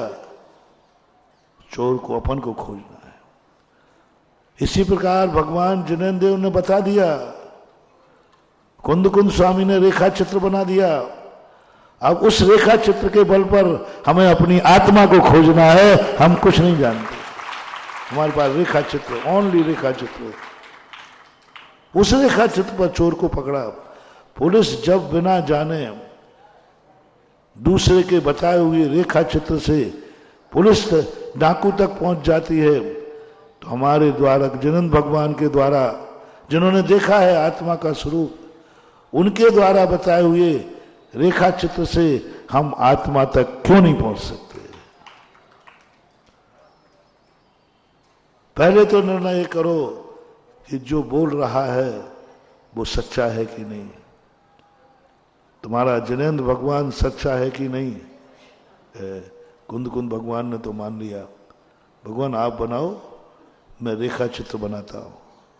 चोर को अपन को खोजना है। इसी प्रकार भगवान जिनेन्द्र देव ने बता दिया, कुंद कुंद स्वामी ने रेखा चित्र बना दिया। अब उस रेखा चित्र के बल पर हमें अपनी आत्मा को खोजना है। हम कुछ नहीं जानते, हमारे पास रेखा चित्र, ओनली रेखा चित्र। उस रेखा चित्र पर चोर को पकड़ा। पुलिस जब बिना जाने दूसरे के बताए हुए रेखा चित्र से पुलिस डाकू तक पहुंच जाती है, तो हमारे द्वारा जिनंद भगवान के द्वारा जिन्होंने देखा है आत्मा का स्वरूप, उनके द्वारा बताए हुए रेखा चित्र से हम आत्मा तक क्यों नहीं पहुंच सकते? पहले तो निर्णय करो कि जो बोल रहा है वो सच्चा है कि नहीं, तुम्हारा जिनेंद्र भगवान सच्चा है कि नहीं। कुंद कुंद भगवान ने तो मान लिया, भगवान आप बनाओ, मैं रेखा चित्र बनाता हूं,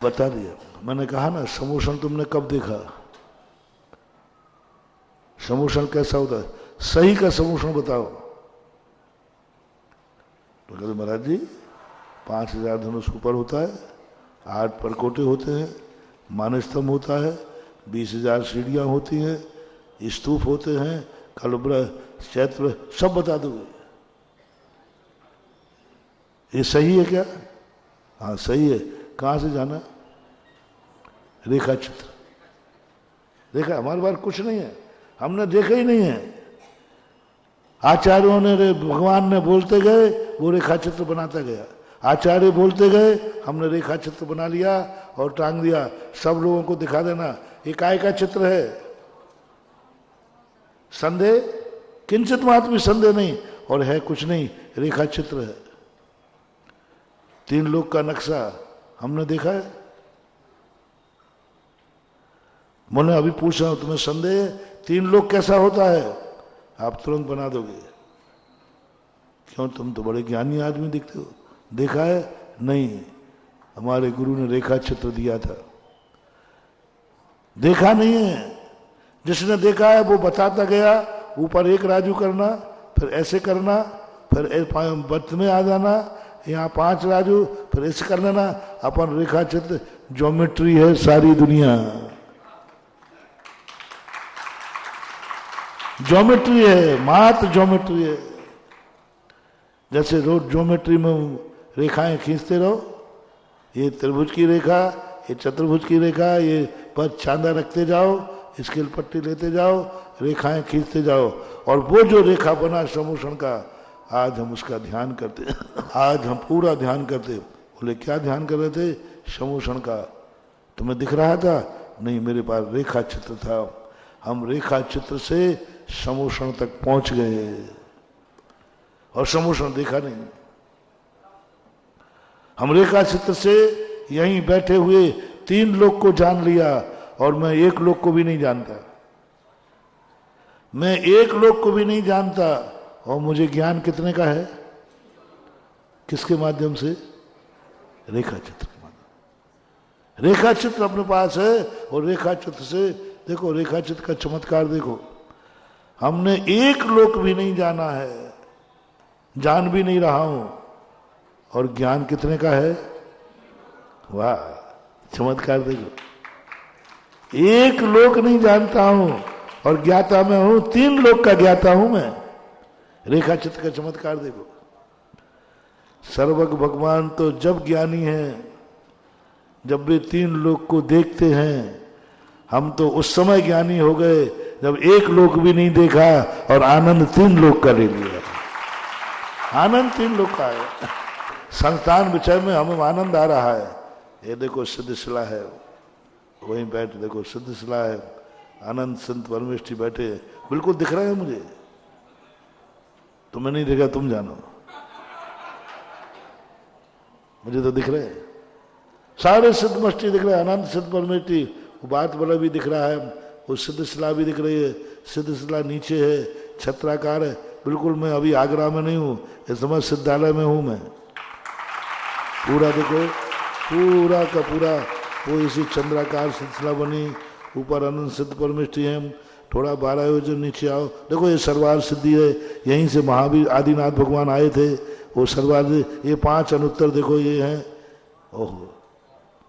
बता दिया। मैंने कहा ना, समोषण तुमने कब देखा? समोषण कैसा होता है? सही का समोषण बताओ। तो कहते महाराज जी 5000 धनुष ऊपर होता है, 8 परकोटे होते हैं, मानस्तंभ होता है, 20,000 सीढ़ियां होती हैं, स्तूप होते हैं, कलब्र चैत्र, सब बता दोगे। ये सही है क्या? हाँ सही है। कहां से जाना? रेखा चित्र देखा। हमारे पास कुछ नहीं है, हमने देखा ही नहीं है। आचार्यों ने, भगवान ने बोलते गए, वो रेखा चित्र बनाता गया। आचार्य बोलते गए, हमने रेखा चित्र बना लिया और टांग दिया। सब लोगों को दिखा देना ये काय का चित्र है। संदेह किंचित मात्र भी संदेह नहीं, और है कुछ नहीं, रेखा चित्र है। 3 लोक का नक्शा हमने देखा है। मैंने अभी पूछा तुम्हें संदेह 3 लोक कैसा होता है? आप तुरंत बना दोगे। क्यों? तुम तो बड़े ज्ञानी आदमी दिखते हो। देखा है? नहीं, हमारे गुरु ने रेखा चित्र दिया था। देखा नहीं है। जिसने देखा है वो बताता गया, ऊपर 1 राजू करना, फिर ऐसे करना, फिर बर्थ में आ जाना, यहाँ 5 राजू, फिर ऐसे कर लेना। अपन रेखा चित्र ज्योमेट्री है सारी दुनिया, ज्योमेट्री है, मात्र ज्योमेट्री है। जैसे रोज ज्योमेट्री में रेखाएं खींचते रहो, ये त्रिभुज की रेखा, ये चतुर्भुज की रेखा, ये पद चांदा रखते जाओ, स्केल पट्टी लेते जाओ, रेखाएं खींचते जाओ, और वो जो रेखा बना समोषण का, आज हम उसका ध्यान करते। आज हम पूरा ध्यान करते। बोले क्या ध्यान कर रहे थे? समोषण का। तुम्हें दिख रहा था? नहीं, मेरे पास रेखा चित्र था। हम रेखा चित्र से समोषण तक पहुंच गए, और समोषण देखा नहीं। हम रेखा चित्र से यहीं बैठे हुए 3 लोग को जान लिया, और मैं 1 लोग को भी नहीं जानता। मैं 1 लोग को भी नहीं जानता, और मुझे ज्ञान कितने का है? किसके माध्यम से? रेखा चित्र के माध्यम। रेखा चित्र अपने पास है, और रेखा चित्र से देखो, रेखा चित्र का चमत्कार देखो। हमने 1 लोक भी नहीं जाना है, जान भी नहीं रहा हूं, और ज्ञान कितने का है? वाह, चमत्कार देखो। 1 लोक नहीं जानता हूं, और ज्ञाता मैं हूं, 3 लोक का ज्ञाता हूं मैं। रेखा चित्र का चमत्कार देखो। सर्वज्ञ भगवान तो जब ज्ञानी हैं जब वे 3 लोक को देखते हैं। हम तो उस समय ज्ञानी हो गए जब 1 लोक भी नहीं देखा, और आनंद 3 लोक का ले लिया। आनंद 3 लोक का है। संस्थान विषय में हमें आनंद आ रहा है। ये देखो सिद्धशिला है, वहीं बैठ देखो सिद्धशिला है, आनंद संत परमेष्ठी बैठे, बिल्कुल दिख रहे हैं मुझे। तुम्हें नहीं देखा, तुम जानो, मुझे तो दिख रहे हैं। सारे सिद्ध मष्टि दिख रहे हैं, अनंत सिद्ध परमेष्ठी, वो बात वाला भी दिख रहा है, वो सिद्धशिला भी दिख रही है। सिद्धशिला नीचे है, छत्राकार है, बिल्कुल। मैं अभी आगरा में नहीं हूँ, इस समय सिद्धालय में हूँ मैं। पूरा देखो, पूरा का पूरा वो इसी चंद्राकार सिलसिला बनी, ऊपर अनंत सिद्ध परमेष्ठी है। थोड़ा 12 योजन नीचे आओ, देखो ये सर्वार सिद्धि है। यहीं से महावीर आदिनाथ भगवान आए थे, वो सर्वार। ये 5 अनुत्तर देखो, ये हैं। ओहो,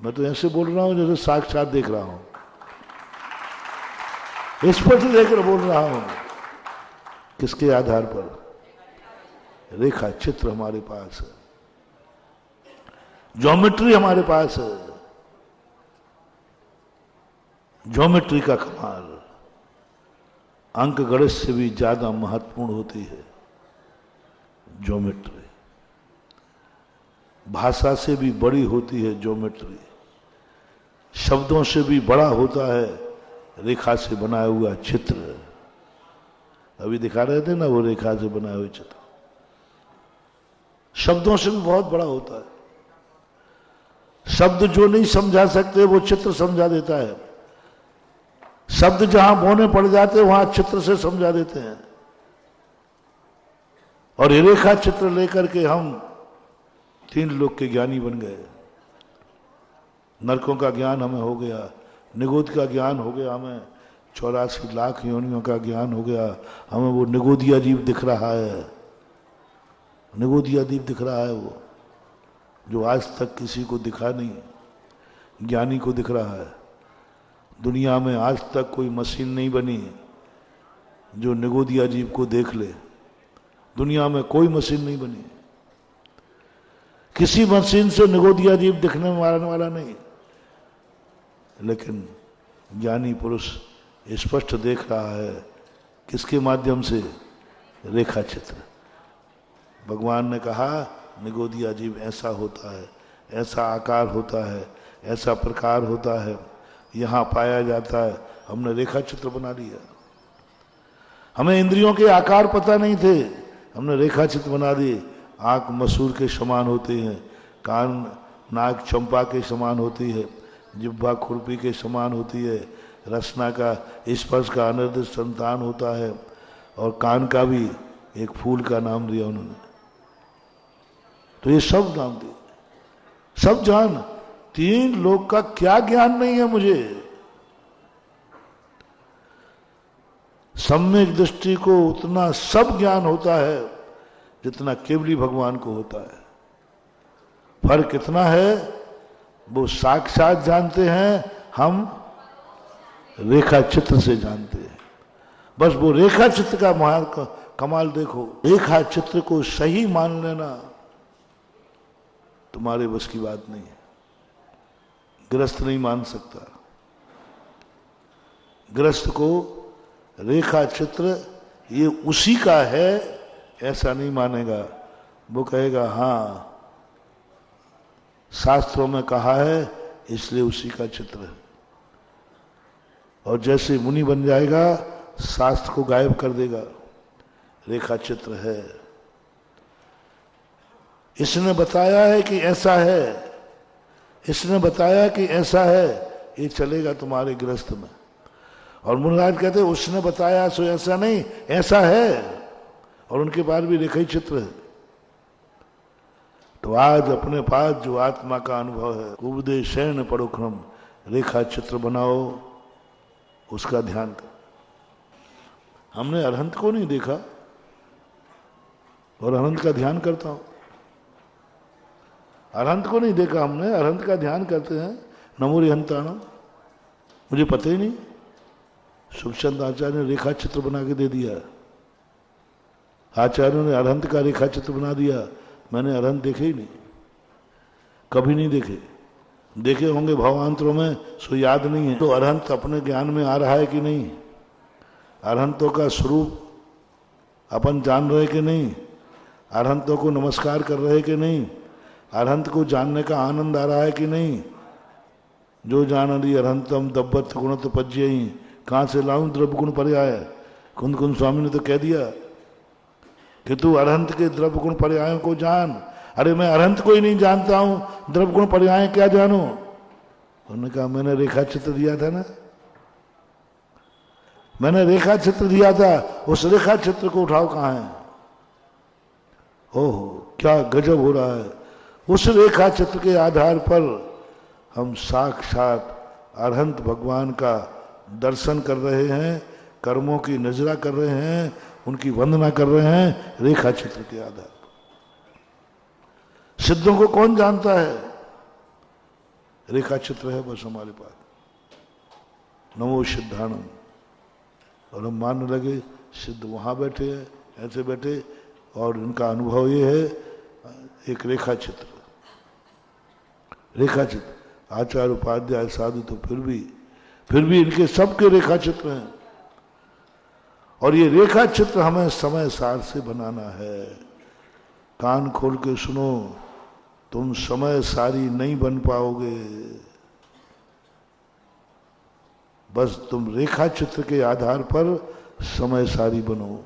मैं तो ऐसे बोल रहा हूँ जैसे साक्षात देख रहा हूँ, स्पष्ट देखकर बोल रहा हूँ। किसके आधार पर? रेखा चित्र हमारे पास है, ज्योमेट्री हमारे पास है। ज्योमेट्री का कमाल अंक गणित से भी ज्यादा महत्वपूर्ण होती है ज्योमेट्री। भाषा से भी बड़ी होती है ज्योमेट्री, शब्दों से भी बड़ा होता है रेखा से बनाया हुआ चित्र। अभी दिखा रहे थे ना वो रेखा से बनाए हुए चित्र, शब्दों से भी बहुत बड़ा होता है। शब्द जो नहीं समझा सकते वो चित्र समझा देता है। शब्द जहां बौने पड़ जाते वहां चित्र से समझा देते हैं। और ये रेखा चित्र लेकर के हम 3 लोक के ज्ञानी बन गए। नरकों का ज्ञान हमें हो गया, निगोद का ज्ञान हो गया, हमें 84 लाख योनियों का ज्ञान हो गया। हमें वो निगोदिया जीव दिख रहा है, निगोदिया जीव दिख रहा है, वो जो आज तक किसी को दिखा नहीं, ज्ञानी को दिख रहा है। दुनिया में आज तक कोई मशीन नहीं बनी जो निगोदिया जीव को देख ले। दुनिया में कोई मशीन नहीं बनी, किसी मशीन से निगोदिया जीव दिखने में मारने वाला नहीं। लेकिन ज्ञानी पुरुष स्पष्ट देख रहा है, किसके माध्यम से? रेखा चित्र। भगवान ने कहा निगोदिया जीव ऐसा होता है, ऐसा आकार होता है, ऐसा प्रकार होता है, यहाँ पाया जाता है। हमने रेखा चित्र बना लिया। हमें इंद्रियों के आकार पता नहीं थे, हमने रेखा चित्र बना दिए। आंख मसूर के समान होते हैं, कान नाक चंपा के समान होती है, जिह्वा खुरपी के समान होती है, रसना का स्पर्श का अनिर्दिष्ट संतान होता है, और कान का भी एक फूल का नाम दिया उन्होंने। तो ये सब नाम दिए, सब जान। 3 लोक का क्या ज्ञान नहीं है मुझे? सम्यक दृष्टि को उतना सब ज्ञान होता है जितना केवली भगवान को होता है। फर्क कितना है? वो साक्षात जानते हैं, हम रेखा चित्र से जानते हैं। बस वो रेखा चित्र का कमाल देखो। रेखा चित्र को सही मान लेना तुम्हारे बस की बात नहीं है। गृहस्थ नहीं मान सकता। गृहस्थ को रेखा चित्र ये उसी का है ऐसा नहीं मानेगा। वो कहेगा हाँ शास्त्रों में कहा है इसलिए उसी का चित्र है। और जैसे मुनि बन जाएगा शास्त्र को गायब कर देगा, रेखा चित्र है, इसने बताया है कि ऐसा है, इसने बताया कि ऐसा है, ये चलेगा तुम्हारे गृहस्थ में। और मुनिराज कहते उसने बताया सो ऐसा नहीं, ऐसा है, और उनके पास भी रेखा चित्र है। तो आज अपने पास जो आत्मा का अनुभव है, उपदेशेन परोक्षम, रेखा चित्र बनाओ, उसका ध्यान कर। हमने अरहंत को नहीं देखा और अरहंत का ध्यान करता हूं। अरहंत को नहीं देखा हमने, अरहंत का ध्यान करते हैं। नमो रिहंताणम, मुझे पता ही नहीं। सुखचंद आचार्य ने रेखा चित्र बना के दे दिया, आचार्यों ने अरहंत का रेखा चित्र बना दिया। मैंने अरहंत देखे ही नहीं, कभी नहीं देखे। देखे होंगे भावांतरों में, सो याद नहीं है। तो अरहंत अपने ज्ञान में आ रहा है कि नहीं? अरहंतों का स्वरूप अपन जान रहे कि नहीं? अरहंतों को नमस्कार कर रहे कि नहीं? अरहंत को जानने का आनंद आ रहा है कि नहीं? जो जानरी अरहंतम दब्बत गुणत पज्यई, कहाँ से लाऊं द्रव्य गुण पर्याय? कुंद कुंद स्वामी ने तो कह दिया कि तू अरहंत के द्रव्य गुण पर्यायों को जान। अरे मैं अरहंत को ही नहीं जानता हूं, द्रव्य गुण पर्याय क्या जानूं? उन्होंने कहा मैंने रेखा चित्र दिया था ना, मैंने रेखा चित्र दिया था, उस रेखा चित्र को उठाओ कहां है? ओहो क्या गजब हो रहा है। उस रेखा चित्र के आधार पर हम साक्षात अरहंत भगवान का दर्शन कर रहे हैं, कर्मों की नजरा कर रहे हैं, उनकी वंदना कर रहे हैं रेखा चित्र के आधार पर। सिद्धों को कौन जानता है? रेखा चित्र है बस हमारे पास। नमो सिद्धाणम। और हम मानने लगे सिद्ध वहां बैठे हैं, ऐसे बैठे, और इनका अनुभव ये है एक रेखा चित्र। रेखा चित्र आचार्य उपाध्याय साधु तो फिर भी इनके सबके रेखा चित्र हैं। और ये रेखा चित्र हमें समय सार से बनाना है। कान खोल के सुनो, तुम समय सारी नहीं बन पाओगे। बस तुम रेखा चित्र के आधार पर समय सारी बनो।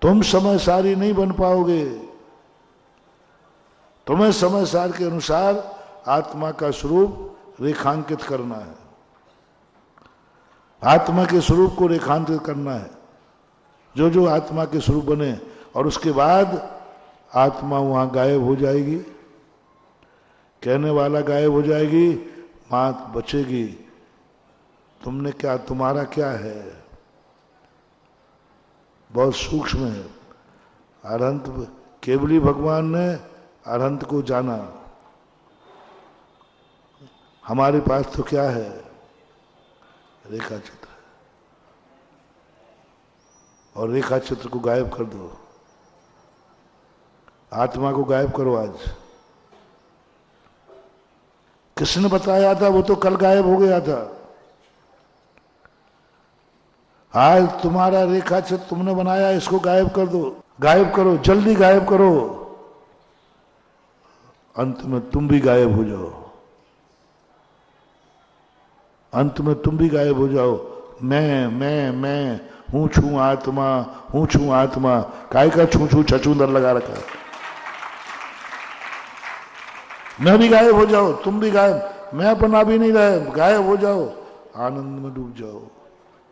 तुम समय सारी नहीं बन पाओगे। तुम्हें समय सार के अनुसार आत्मा का स्वरूप रेखांकित करना है, आत्मा के स्वरूप को रेखांकित करना है, जो जो आत्मा के स्वरूप बने, और उसके बाद आत्मा वहां गायब हो जाएगी, कहने वाला गायब हो जाएगी, बात बचेगी। तुमने क्या, तुम्हारा क्या है, बहुत सूक्ष्म है। अरहंत केवली भगवान ने अरहंत को जाना, हमारे पास तो क्या है, रेखा चित्र, और रेखा चित्र को गायब कर दो, आत्मा को गायब करो। आज किसने बताया था, वो तो कल गायब हो गया था। आज तुम्हारा रेखा चित्र तुमने बनाया, इसको गायब कर दो, गायब करो, जल्दी गायब करो, अंत में तुम भी गायब हो जाओ, अंत में तुम भी गायब हो जाओ। मैं हूं छू आत्मा, हूं छू आत्मा, काय का छू छू छछूंदर लगा रखा है। मैं भी गायब हो जाओ, तुम भी गायब, मैं अपना भी नहीं रहे, गायब हो जाओ, आनंद में डूब जाओ।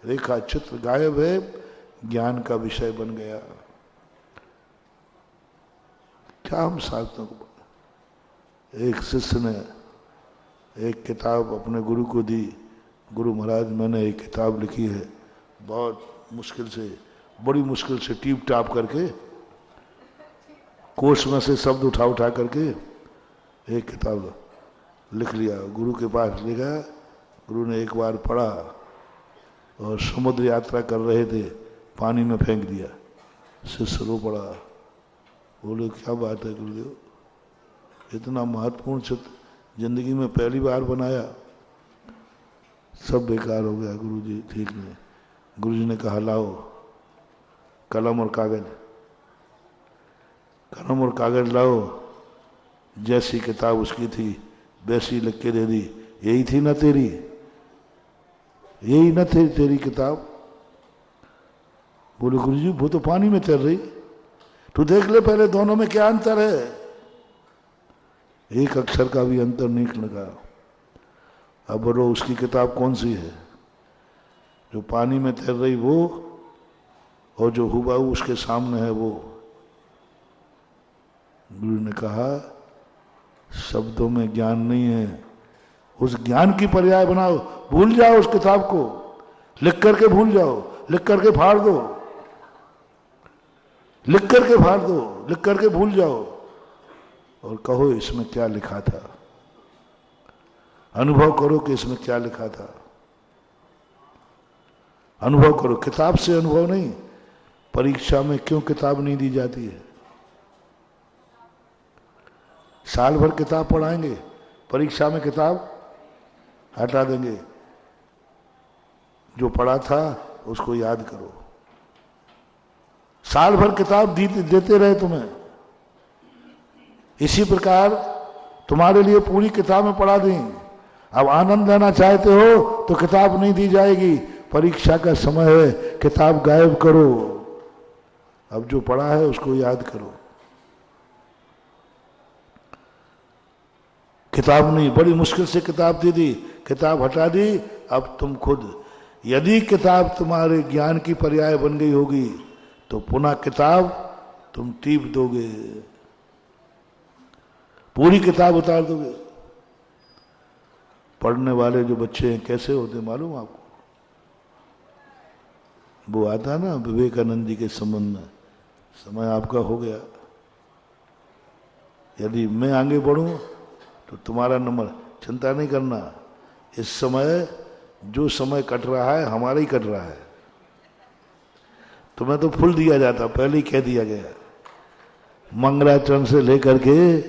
रेखा चित्र गायब है, ज्ञान का विषय बन गया। क्या हम साधकों को, एक शिष्य ने एक किताब अपने गुरु को दी, गुरु महाराज मैंने एक किताब लिखी है, बहुत मुश्किल से, बड़ी मुश्किल से टीप टाप करके, कोष में से शब्द उठा उठा करके एक किताब लिख लिया। गुरु के पास ले गया, गुरु ने एक बार पढ़ा और समुद्र यात्रा कर रहे थे, पानी में फेंक दिया। शिष्य रो पड़ा, बोले क्या बात है गुरुदेव, इतना महत्वपूर्ण चित्र जिंदगी में पहली बार बनाया, सब बेकार हो गया। गुरुजी ठीक नहीं। गुरुजी ने कहा लाओ कलम और कागज, कलम और कागज लाओ, जैसी किताब उसकी थी वैसी लिख के दे दी। यही थी ना तेरी, यही न थी तेरी किताब। बोले गुरुजी वो तो पानी में तैर रही, तू देख ले पहले दोनों में क्या अंतर है। एक अक्षर का भी अंतर नहीं लगा। अब बोलो उसकी किताब कौन सी है, जो पानी में तैर रही वो, और जो हुबहू उसके सामने है वो। गुरु ने कहा शब्दों में ज्ञान नहीं है, उस ज्ञान की पर्याय बनाओ। भूल जाओ उस किताब को, लिख करके भूल जाओ, लिख करके फाड़ दो, लिख करके फाड़ दो, लिख करके भूल जाओ, और कहो इसमें क्या लिखा था। अनुभव करो कि इसमें क्या लिखा था, अनुभव करो। किताब से अनुभव नहीं। परीक्षा में क्यों किताब नहीं दी जाती है? साल भर किताब पढ़ाएंगे, परीक्षा में किताब हटा देंगे। जो पढ़ा था उसको याद करो। साल भर किताब देते रहे तुम्हें, इसी प्रकार तुम्हारे लिए पूरी किताबें पढ़ा दें। अब आनंद लेना चाहते हो तो किताब नहीं दी जाएगी, परीक्षा का समय है, किताब गायब करो। अब जो पढ़ा है उसको याद करो। किताब नहीं, बड़ी मुश्किल से किताब दे दी, किताब हटा दी। अब तुम खुद, यदि किताब तुम्हारे ज्ञान की पर्याय बन गई होगी तो पुनः किताब तुम टीप दोगे, पूरी किताब उतार दोगे। पढ़ने वाले जो बच्चे हैं कैसे होते मालूम आपको? वो आता ना विवेकानंद जी के संबंध में, समय आपका हो गया, यदि मैं आगे बढ़ूं तो तुम्हारा नंबर, चिंता नहीं करना। इस समय जो समय कट रहा है हमारा ही कट रहा है। तुम्हें तो फुल दिया जाता, पहले ही कह दिया गया। मंगलाचरण से लेकर के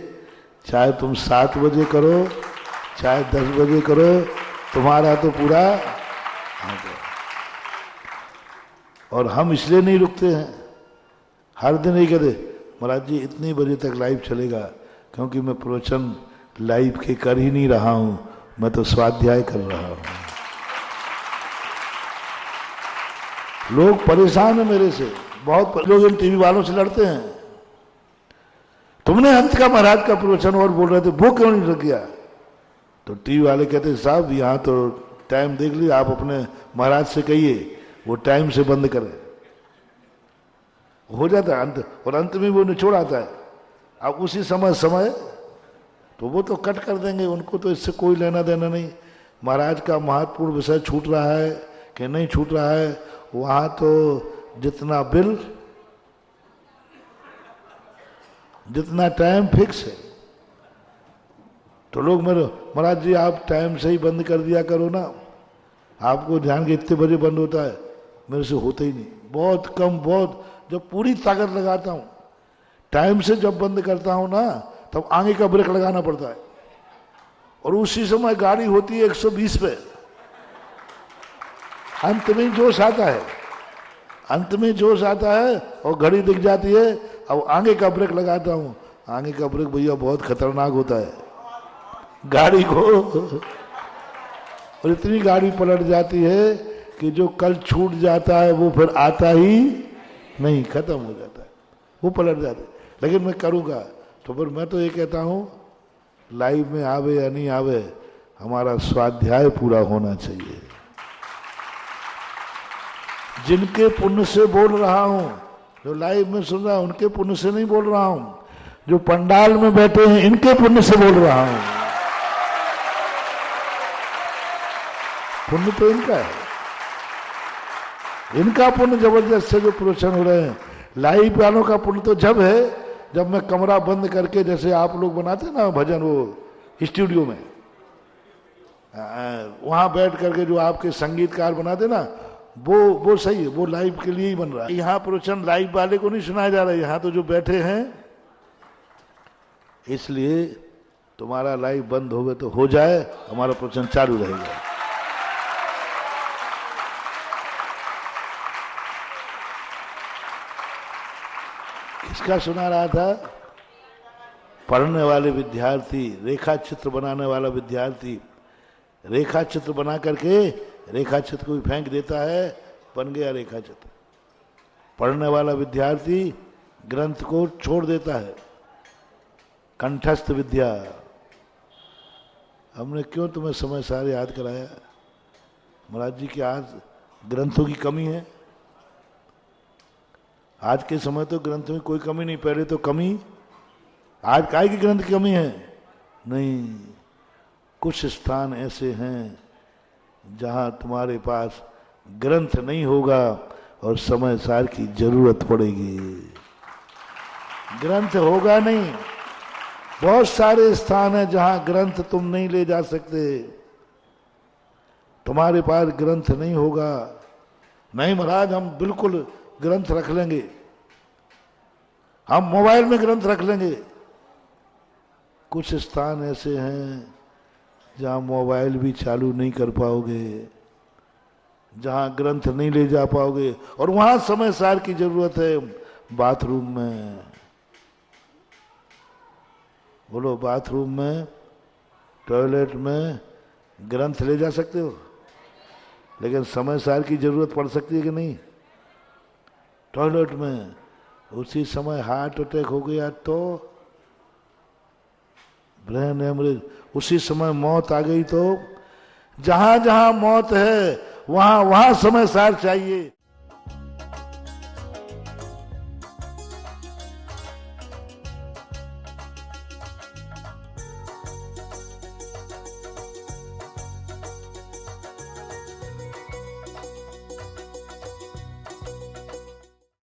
चाहे तुम 7 बजे करो चाहे 10 बजे करो, तुम्हारा तो पूरा आ गया। और हम इसलिए नहीं रुकते हैं, हर दिन यही कहते महाराज जी इतनी बजे तक लाइव चलेगा, क्योंकि मैं प्रवचन लाइव के कर ही नहीं रहा हूं, मैं तो स्वाध्याय कर रहा हूं। लोग परेशान है मेरे से, बहुत लोग इन टीवी वालों से लड़ते हैं, तुमने अंत का महाराज का प्रवचन और बोल रहे थे, वो क्यों नहीं लग गया? तो टीवी वाले कहते हैं साहब यहाँ तो टाइम देख लीजिए, आप अपने महाराज से कहिए वो टाइम से बंद करें। हो जाता है अंत, और अंत में वो निचोड़ आता है, अब उसी समय तो वो तो कट कर देंगे, उनको तो इससे कोई लेना देना नहीं। महाराज का महत्वपूर्ण विषय छूट रहा है कि नहीं छूट रहा है, वहां तो जितना बिल जितना टाइम फिक्स है। तो लोग मेरे महाराज जी आप टाइम से ही बंद कर दिया करो ना, आपको ध्यान के इतने बजे बंद होता है, मेरे से होता ही नहीं, बहुत कम, बहुत जब पूरी ताकत लगाता हूं, टाइम से जब बंद करता हूं ना तब आगे का ब्रेक लगाना पड़ता है, और उसी समय गाड़ी होती है 120 पे, अंत में जोश आता है, अंत में जोश आता है और घड़ी दिख जाती है, अब आगे का ब्रेक लगाता हूं, आगे का ब्रेक भैया बहुत खतरनाक होता है गाड़ी को, और इतनी गाड़ी पलट जाती है कि जो कल छूट जाता है वो फिर आता ही नहीं, खत्म हो जाता है, वो पलट जाता है। लेकिन मैं करूंगा तो फिर मैं तो ये कहता हूं लाइव में आवे या नहीं आवे, हमारा स्वाध्याय पूरा होना चाहिए। जिनके पुण्य से बोल रहा हूं, जो लाइव में सुन रहा हूं, उनके पुण्य से नहीं बोल रहा हूं, जो पंडाल में बैठे हैं इनके पुण्य से बोल रहा हूं। पुण्य तो इनका है, इनका पुण्य जबरदस्त से जो प्रवचन हो रहे हैं। लाइव वालों का पुण्य तो जब है जब मैं कमरा बंद करके, जैसे आप लोग बनाते ना भजन वो स्टूडियो में, वहां बैठ करके जो आपके संगीतकार बनाते ना, वो सही है, वो लाइव के लिए ही बन रहा है। यहाँ प्रवचन लाइव वाले को नहीं सुनाया जा रहा है, यहाँ तो जो बैठे हैं, इसलिए तुम्हारा लाइव बंद हो गए तो हो जाए, हमारा प्रवचन चालू रहेगा। किसका सुना रहा था? पढ़ने वाले विद्यार्थी, रेखा चित्र बनाने वाला विद्यार्थी, रेखा चित्र बना करके रेखा चित्र को भी फेंक देता है, बन गया रेखा चित्र। पढ़ने वाला विद्यार्थी ग्रंथ को छोड़ देता है, कंठस्थ विद्या। हमने क्यों तुम्हें समय सारे याद कराया? महाराज जी की आज ग्रंथों की कमी है। आज के समय तो ग्रंथ में कोई कमी नहीं, पहले तो कमी, आज काय की ग्रंथ की कमी है? नहीं, कुछ स्थान ऐसे हैं जहां तुम्हारे पास ग्रंथ नहीं होगा और समय सार की जरूरत पड़ेगी, ग्रंथ होगा नहीं। बहुत सारे स्थान हैं जहां ग्रंथ तुम नहीं ले जा सकते, तुम्हारे पास ग्रंथ नहीं होगा। नहीं महाराज हम बिल्कुल ग्रंथ रख लेंगे, हम मोबाइल में ग्रंथ रख लेंगे। कुछ स्थान ऐसे हैं जहां मोबाइल भी चालू नहीं कर पाओगे, जहां ग्रंथ नहीं ले जा पाओगे, और वहां समय सार की जरूरत है। बाथरूम में, बोलो बाथरूम में, टॉयलेट में ग्रंथ ले जा सकते हो, लेकिन समय सार की जरूरत पड़ सकती है कि नहीं? टॉयलेट में उसी समय हार्ट अटैक हो गया तो, ब्रेन हेमरेज, उसी समय मौत आ गई तो, जहां जहां मौत है वहां वहां समय सार चाहिए।